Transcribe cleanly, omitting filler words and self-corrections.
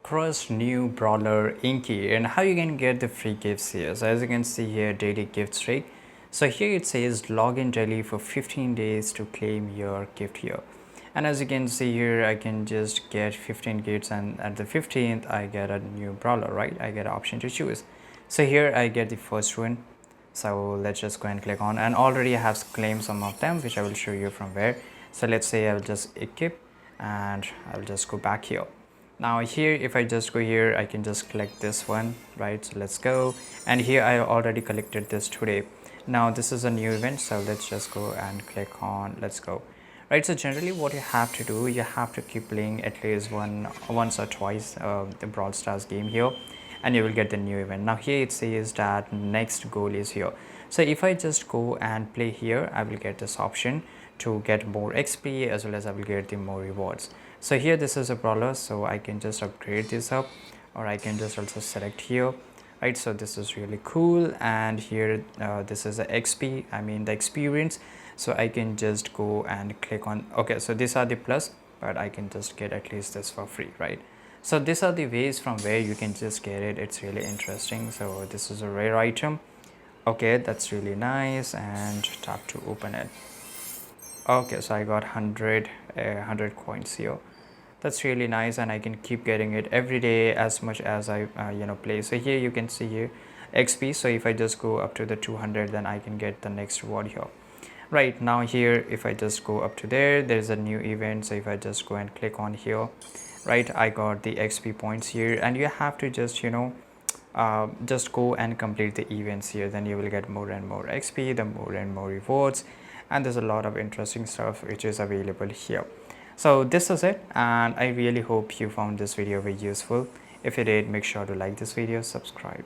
Crush new Brawler Inky and how you can get the free gifts here. So as you can see here, daily gift streak. So here it says log in daily for 15 days to claim your gift here. And as you can see here, I can just get 15 gifts, and at the 15th I get a new brawler, right? I get an option to choose. So here I get the first one. So let's just go and click on, and already I have claimed some of them, which I will show you from where. So let's say I will just equip and I will just go back here. Now here, if I just go here, I can just collect this one, right? So let's go, and here I already collected this today. Now this is a new event, so let's just go and click on let's go, right? So generally what you have to do, you have to keep playing at least once or twice the Brawl Stars game here, and you will get the new event. Now here it says that next goal is here. So if I just go and play here, I will get this option to get more XP, as well as I will get the more rewards. So here this is a brawler, so I can just upgrade this up, or I can just also select here, right? So this is really cool. And here this is the XP, I mean the experience. So I can just go and click on, okay, so these are the plus, but I can just get at least this for free, right? So these are the ways from where you can just get it. It's really interesting. So this is a rare item. Okay, that's really nice, and tap to open it. Okay, so I got 100 coins here. That's really nice, and I can keep getting it every day as much as I play. So here you can see here XP. So if I just go up to the 200, then I can get the next reward here. Right now here, if I just go up to there's a new event. So if I just go and click on here, right, I got the XP points here, and you have to just just go and complete the events here. Then you will get more and more XP, the more and more rewards, and there's a lot of interesting stuff which is available here. So this is it, and I really hope you found this video very useful. If you did, make sure to like this video, subscribe.